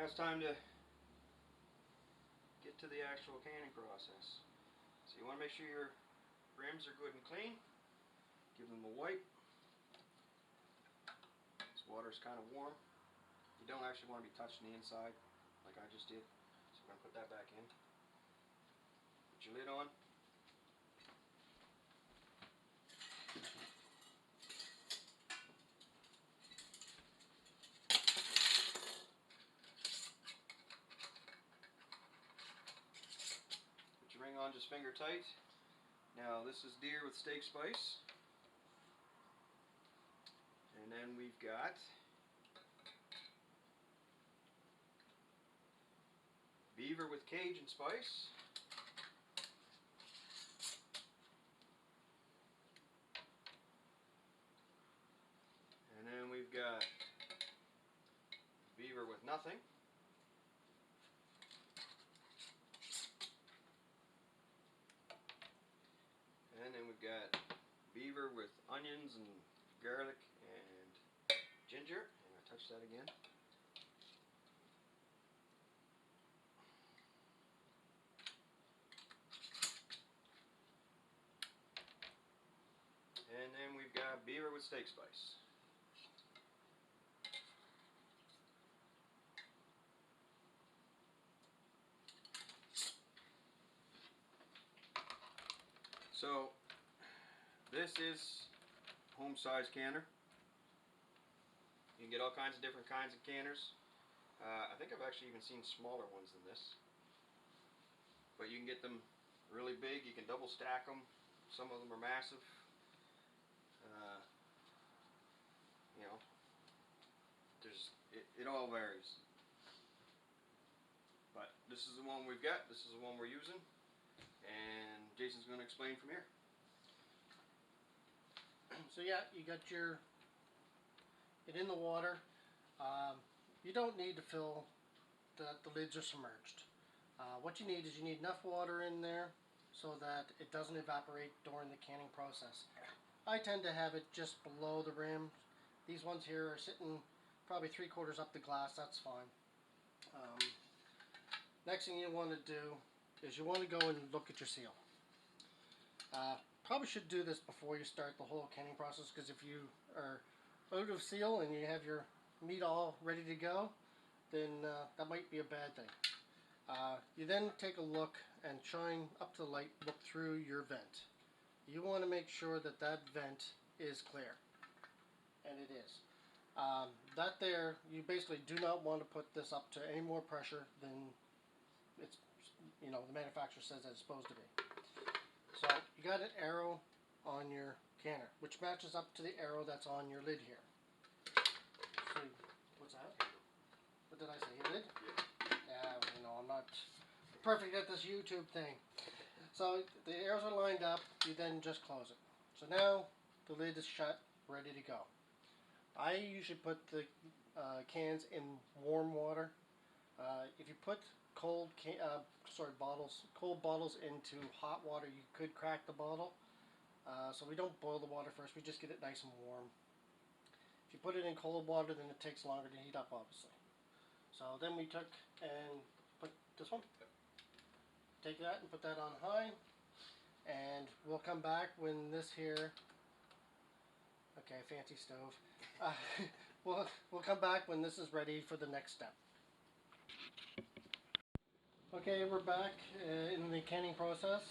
it's time to get to the actual canning process. So you want to make sure your rims are good and clean. Give them a wipe. This water is kind of warm. You don't actually want to be touching the inside like I just did. So we're going to put that back in. Put your lid on. Put your ring on just finger tight. Now this is deer with steak spice. And then we've got beaver with Cajun spice. And then we've got beaver with nothing. And then we've got beaver with onions and garlic and ginger. I'm going to touch that again. And then we've got beaver with steak spice. So this is home size canner. You can get all kinds of different kinds of canners. I think I've actually even seen smaller ones than this. But you can get them really big. You can double stack them. Some of them are massive. You know, it all varies. But this is the one we've got. This is the one we're using. And Jason's going to explain from here. So yeah, you got it in the water. You don't need to fill the lids are submerged. What you need is enough water in there so that it doesn't evaporate during the canning process. I tend to have it just below the rim. These ones here are sitting probably 3/4 up the glass. That's fine. Next thing you want to do is you want to go and look at your seal. Probably should do this before you start the whole canning process, because if you are out of seal and you have your meat all ready to go, then that might be a bad thing. You then take a look and shine up to the light, look through your vent. You want to make sure that that vent is clear, and it is. That there, you basically do not want to put this up to any more pressure than it's, the manufacturer says that it's supposed to be. So you got an arrow on your canner, which matches up to the arrow that's on your lid here. So, what's that? What did I say? Your lid? Yeah, I'm not perfect at this YouTube thing. So the arrows are lined up. You then just close it. So now the lid is shut, ready to go. I usually put the cans in warm water. If you put cold bottles into hot water, you could crack the bottle. So we don't boil the water first, we just get it nice and warm. If you put it in cold water, then it takes longer to heat up, obviously. So then we took and put this one. Take that and put that on high, and we'll come back when this here, okay, fancy stove. We'll come back when this is ready for the next step. Okay, we're back in the canning process.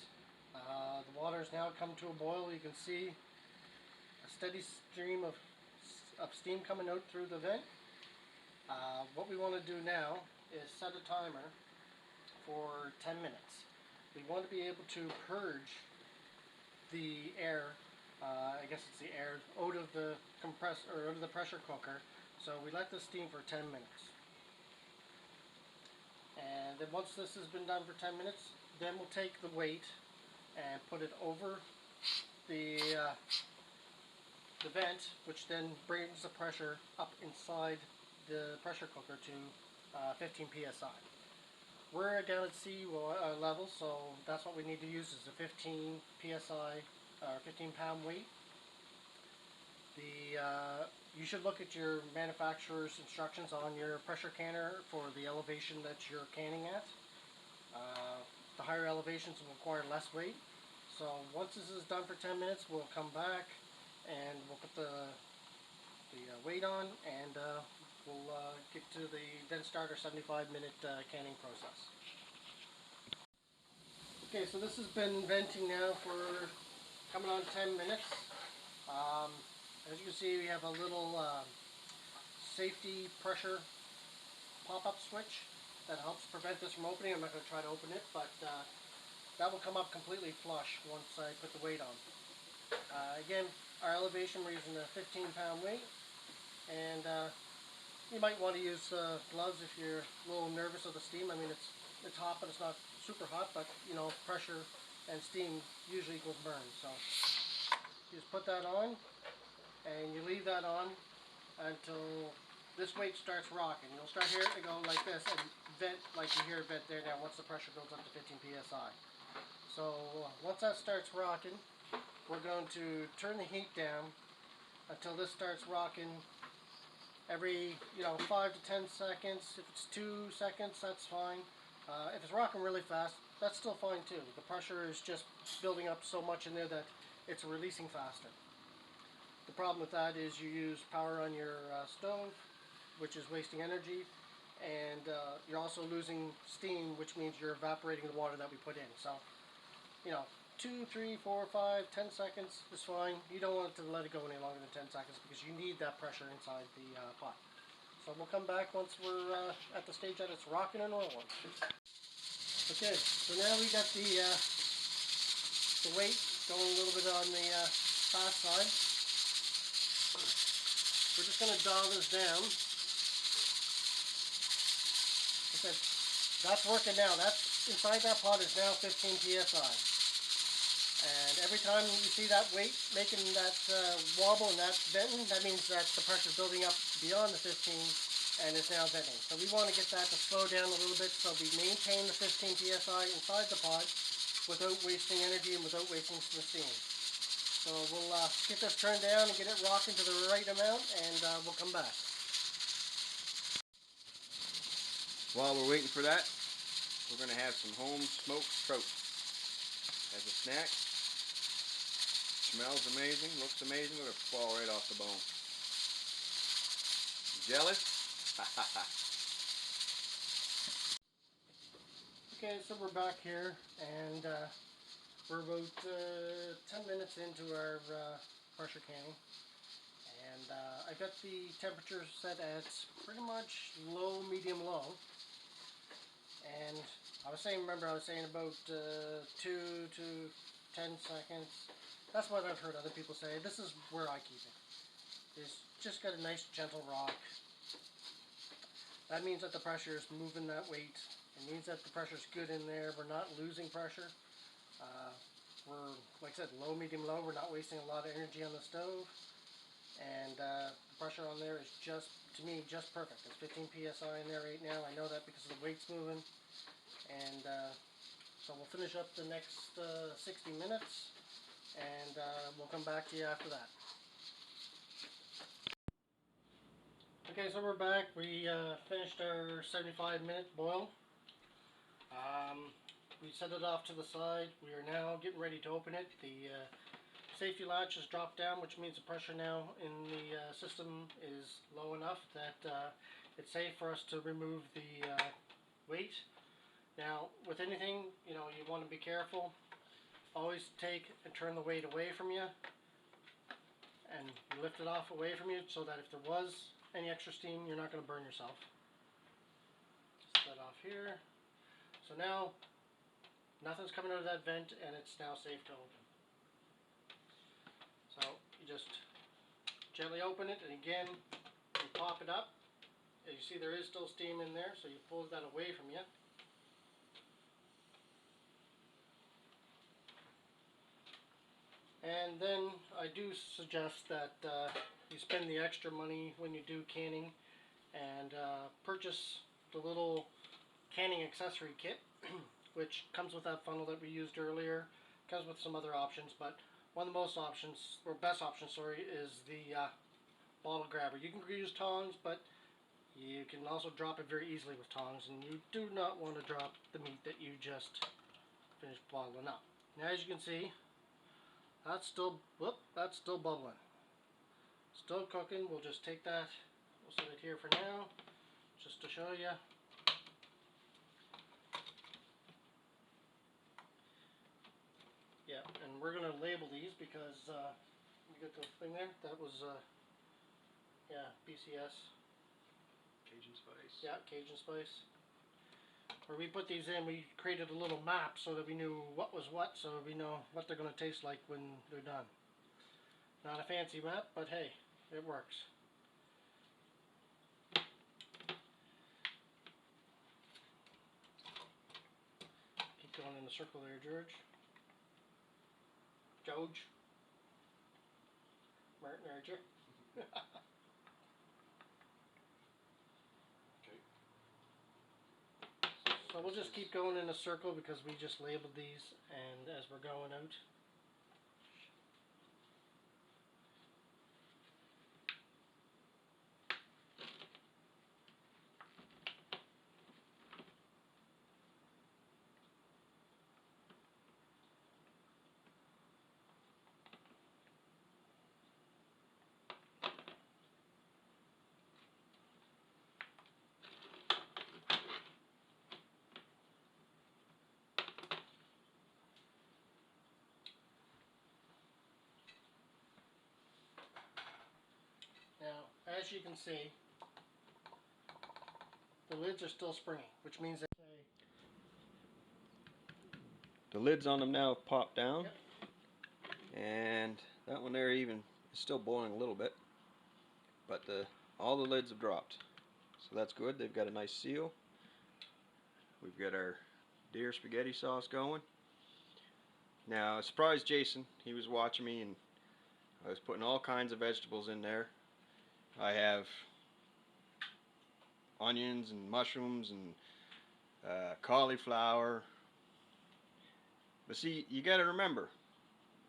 The water has now come to a boil. You can see a steady stream of steam coming out through the vent. What we want to do now is set a timer for 10 minutes. We want to be able to purge the air, I guess it's the air, out of the compressor or out of the pressure cooker. So we let this steam for 10 minutes. And then once this has been done for 10 minutes, then we'll take the weight and put it over the vent, which then brings the pressure up inside the pressure cooker to 15 psi. We're down at sea level, so that's what we need to use is a 15 psi or 15 pound weight. The you should look at your manufacturer's instructions on your pressure canner for the elevation that you're canning at. The higher elevations will require less weight. So once this is done for 10 minutes, we'll come back and we'll put the weight on, and we'll get to then start our 75-minute canning process. Okay, so this has been venting now for coming on 10 minutes. As you can see, we have a little safety pressure pop-up switch that helps prevent this from opening. I'm not going to try to open it, but that will come up completely flush once I put the weight on. Again, our elevation, we're using a 15-pound weight, and you might want to use gloves if you're a little nervous of the steam. I mean, it's hot, but it's not super hot, but you know, pressure and steam usually equals burn. So you just put that on, and you leave that on until this weight starts rocking. You'll start hearing it go like this and vent like you hear a vent there now once the pressure builds up to 15 psi. So once that starts rocking, we're going to turn the heat down until this starts rocking every 5 to 10 seconds. If it's 2 seconds, that's fine. If it's rocking really fast, that's still fine too. The pressure is just building up so much in there that it's releasing faster. The problem with that is you use power on your stove, which is wasting energy, and you're also losing steam, which means you're evaporating the water that we put in. So, 2, 3, 4, 5, 10 seconds is fine. You don't want it to let it go any longer than 10 seconds because you need that pressure inside the pot. So we'll come back once we're at the stage that it's rocking and rolling. Okay, so now we got the weight going a little bit on the fast side. We're just going to dial this down. Okay, that's working now. That's inside that pot is now 15 psi. And every time you see that weight making that wobble and that venting, that means that the pressure is building up beyond the 15 and is now venting. So we want to get that to slow down a little bit so we maintain the 15 psi inside the pot without wasting energy and without wasting the steam. So we'll get this turned down and get it rocking to the right amount, and we'll come back. While we're waiting for that, we're going to have some home smoked trout as a snack. Smells amazing, looks amazing, look at it fall right off the bone. Jealous? Okay, so we're back here, and we're about 10 minutes into our pressure canning. And I got the temperature set at pretty much low, medium, low. And I was saying about 2 to 10 seconds. That's what I've heard other people say. This is where I keep it. It's just got a nice gentle rock. That means that the pressure is moving that weight. It means that the pressure is good in there. We're not losing pressure. We're, like I said, low, medium, low. We're not wasting a lot of energy on the stove. And the pressure on there is just, to me, just perfect. There's 15 psi in there right now. I know that because the weight's moving. And so we'll finish up the next 60 minutes. And we'll come back to you after that. Okay, so we're back. We finished our 75-minute boil. We set it off to the side. We are now getting ready to open it. The safety latch has dropped down, which means the pressure now in the system is low enough that it's safe for us to remove the weight. Now, with anything, you want to be careful. Always take and turn the weight away from you and lift it off away from you so that if there was any extra steam, you're not going to burn yourself. Just set off here. So now, nothing's coming out of that vent and it's now safe to open. So you just gently open it, and again, you pop it up. As you see, there is still steam in there, so you pull that away from you. And then I do suggest that you spend the extra money when you do canning and purchase the little canning accessory kit, which comes with that funnel that we used earlier. Comes with some other options, but one of the best options, is the bottle grabber. You can use tongs, but you can also drop it very easily with tongs, and you do not want to drop the meat that you just finished bottling up. Now, as you can see, that's still bubbling. Still cooking. We'll just take that, we'll set it here for now, just to show you. Yeah, and we're going to label these because, you got the thing there? That was, yeah, BCS. Cajun spice. Yeah, Cajun spice. Where we put these in, we created a little map so that we knew what was what, so we know what they're going to taste like when they're done. Not a fancy map, but hey, it works. Keep going in the circle there, George. Martin Archer. Okay. So we'll just keep going in a circle because we just labeled these, and as we're going out. Now, as you can see, the lids are still springy, which means that The lids on them now have popped down. Yep. And that one there even is still boiling a little bit, but all the lids have dropped, so that's good. They've got a nice seal. We've got our deer spaghetti sauce going. Now I surprised Jason. He was watching me, and I was putting all kinds of vegetables in there. I have onions and mushrooms and cauliflower. But see, you got to remember,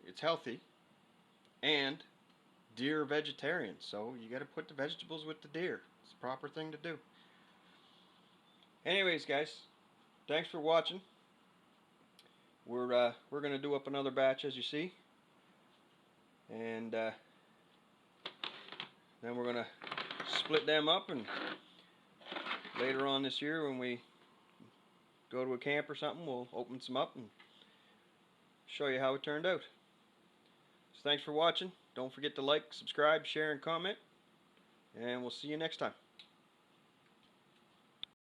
it's healthy, and deer are vegetarian, so you got to put the vegetables with the deer. It's the proper thing to do. Anyways, guys, thanks for watching. We're gonna do up another batch, as you see, and then we're gonna split them up, and later on this year, when we go to a camp or something, we'll open some up and show you how it turned out. So thanks for watching. Don't forget to like, subscribe, share, and comment, and we'll see you next time.